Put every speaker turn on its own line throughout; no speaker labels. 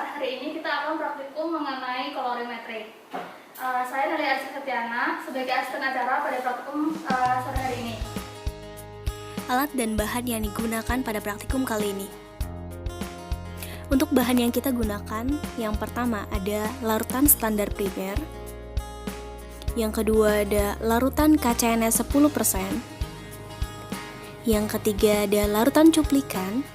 hari ini kita akan praktikum mengenai kolorimetri. Saya dari Arsi Setiana sebagai asisten acara pada praktikum sore hari ini.
Alat dan bahan yang digunakan pada praktikum kali ini. Untuk bahan yang kita gunakan, yang pertama ada larutan standar primer, yang kedua ada larutan KCNS 10%, yang ketiga ada larutan cuplikan,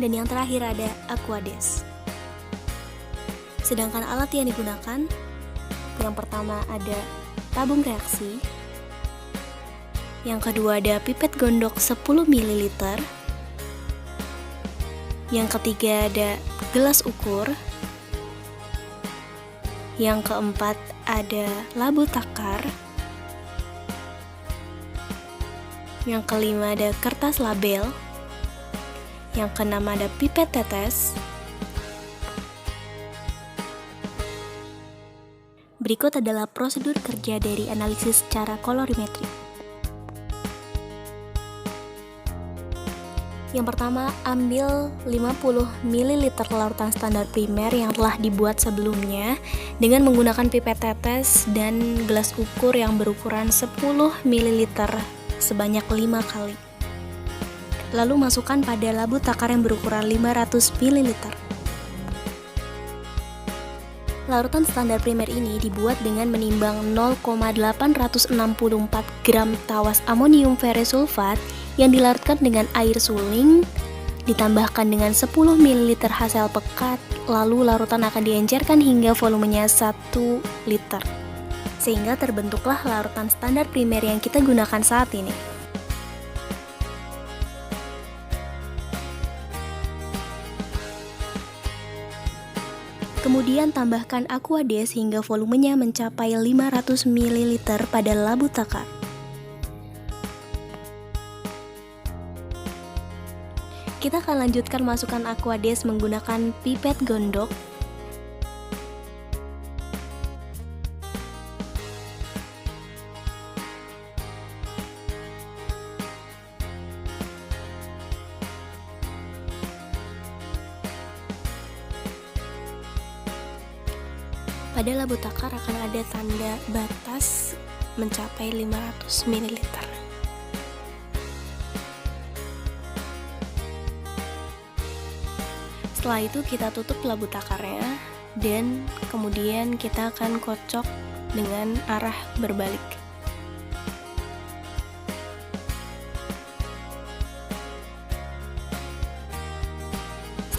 dan yang terakhir ada Aquades. Sedangkan alat yang digunakan, yang pertama ada tabung reaksi, yang kedua ada pipet gondok 10 ml, yang ketiga ada gelas ukur, yang keempat ada labu takar, yang kelima ada kertas label, yang keenam ada pipet tetes. Berikut adalah prosedur kerja dari analisis secara kolorimetri. Yang pertama, ambil 50 ml larutan standar primer yang telah dibuat sebelumnya dengan menggunakan pipet tetes dan gelas ukur yang berukuran 10 ml sebanyak 5 kali. Lalu masukkan pada labu takar yang berukuran 500 ml. Larutan standar primer ini dibuat dengan menimbang 0,864 gram tawas amonium ferrosulfat yang dilarutkan dengan air suling, ditambahkan dengan 10 ml hasil pekat, lalu larutan akan diencerkan hingga volumenya 1 liter. Sehingga terbentuklah larutan standar primer yang kita gunakan saat ini. Kemudian tambahkan Aquades hingga volumenya mencapai 500 ml pada labu takar. Kita akan lanjutkan masukkan Aquades menggunakan pipet gondok. Pada labu takar akan ada tanda batas mencapai 500 ml. Setelah itu kita tutup labu takarnya dan kemudian kita akan kocok dengan arah berbalik.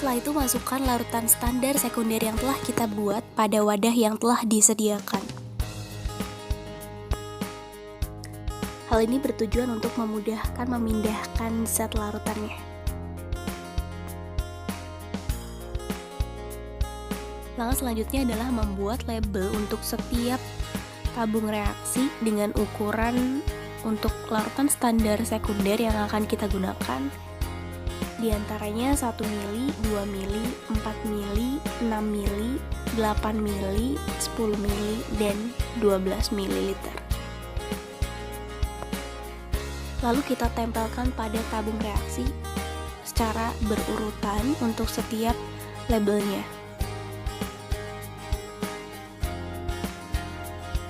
Setelah itu masukkan larutan standar sekunder yang telah kita buat pada wadah yang telah disediakan. Hal ini bertujuan untuk memudahkan memindahkan zat larutannya. Langkah selanjutnya adalah membuat label untuk setiap tabung reaksi dengan ukuran untuk larutan standar sekunder yang akan kita gunakan. Di antaranya 1 mili, 2 mili, 4 mili, 6 mili, 8 mili, 10 mili, dan 12 ml. Lalu kita tempelkan pada tabung reaksi secara berurutan untuk setiap labelnya.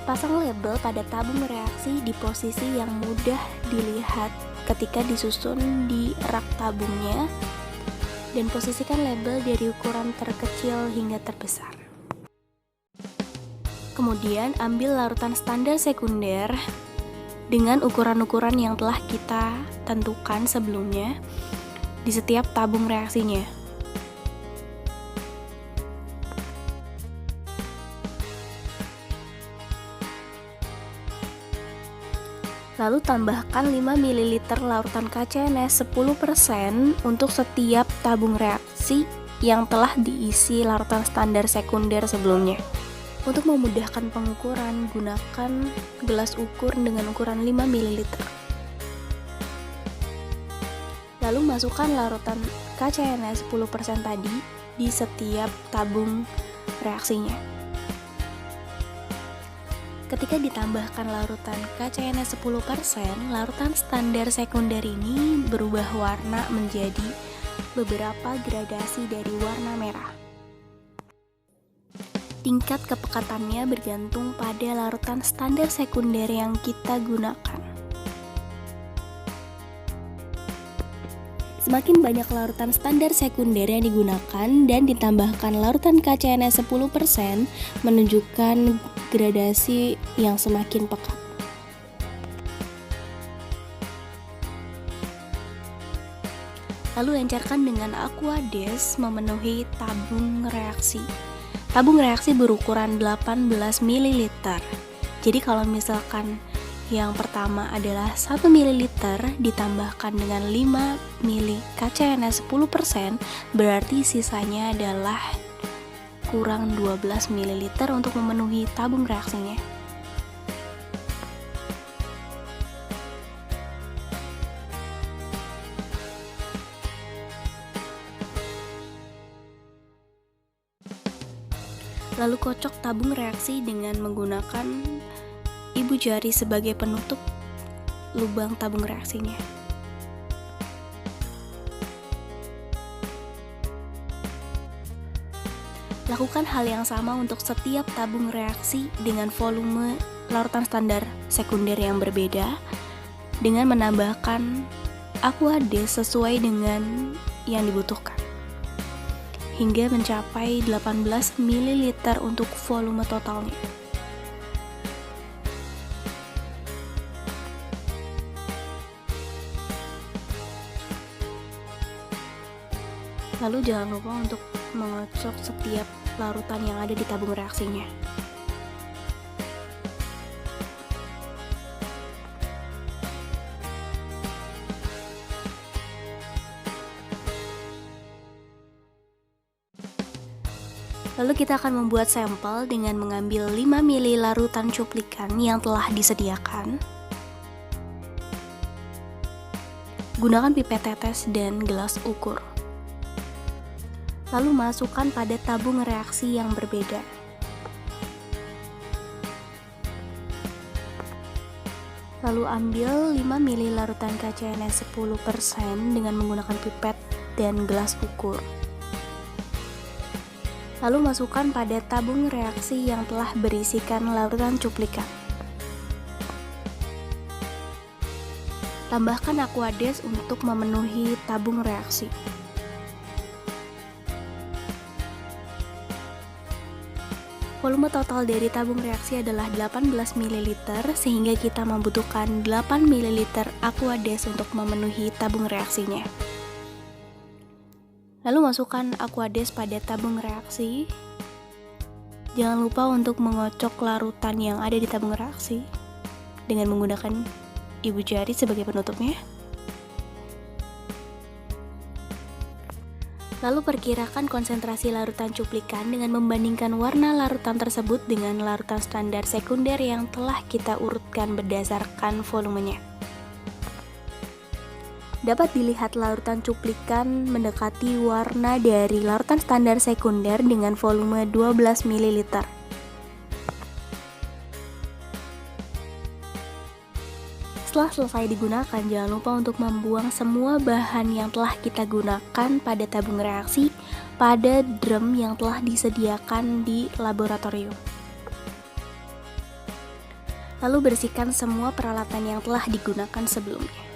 Pasang label pada tabung reaksi di posisi yang mudah dilihat ketika disusun di rak tabungnya, dan posisikan label dari ukuran terkecil hingga terbesar. Kemudian ambil larutan standar sekunder dengan ukuran-ukuran yang telah kita tentukan sebelumnya di setiap tabung reaksinya. Lalu tambahkan 5 ml larutan KCNS 10% untuk setiap tabung reaksi yang telah diisi larutan standar sekunder sebelumnya. Untuk memudahkan pengukuran, gunakan gelas ukur dengan ukuran 5 ml. Lalu masukkan larutan KCNS 10% tadi di setiap tabung reaksinya. Ketika ditambahkan larutan KCNS 10%, larutan standar sekunder ini berubah warna menjadi beberapa gradasi dari warna merah. Tingkat kepekatannya bergantung pada larutan standar sekunder yang kita gunakan. Semakin banyak larutan standar sekunder yang digunakan dan ditambahkan larutan KCNS 10% menunjukkan gradasi yang semakin pekat. Lalu lancarkan dengan Aquades memenuhi tabung reaksi. Tabung reaksi berukuran 18 ml. Jadi kalau misalkan yang pertama adalah 1 ml ditambahkan dengan 5 ml KCNS 10%, berarti sisanya adalah kurang 12 ml untuk memenuhi tabung reaksinya. Lalu kocok tabung reaksi dengan menggunakan ibu jari sebagai penutup lubang tabung reaksinya. Lakukan hal yang sama untuk setiap tabung reaksi dengan volume larutan standar sekunder yang berbeda dengan menambahkan Aquades sesuai dengan yang dibutuhkan hingga mencapai 18 ml untuk volume totalnya. Lalu jangan lupa untuk mengocok setiap larutan yang ada di tabung reaksinya. Lalu kita akan membuat sampel dengan mengambil 5 ml larutan cuplikan yang telah disediakan. Gunakan pipet tetes dan gelas ukur. Lalu masukkan pada tabung reaksi yang berbeda. Lalu ambil 5 ml larutan KCNS 10% dengan menggunakan pipet dan gelas ukur. Lalu masukkan pada tabung reaksi yang telah berisikan larutan cuplikan. Tambahkan Aquades untuk memenuhi tabung reaksi. Volume total dari tabung reaksi adalah 18 ml sehingga kita membutuhkan 8 ml Aquades untuk memenuhi tabung reaksinya. Lalu masukkan Aquades pada tabung reaksi. Jangan lupa untuk mengocok larutan yang ada di tabung reaksi dengan menggunakan ibu jari sebagai penutupnya. Lalu perkirakan konsentrasi larutan cuplikan dengan membandingkan warna larutan tersebut dengan larutan standar sekunder yang telah kita urutkan berdasarkan volumenya. Dapat dilihat larutan cuplikan mendekati warna dari larutan standar sekunder dengan volume 12 ml. Setelah selesai digunakan, jangan lupa untuk membuang semua bahan yang telah kita gunakan pada tabung reaksi pada drum yang telah disediakan di laboratorium. Lalu bersihkan semua peralatan yang telah digunakan sebelumnya.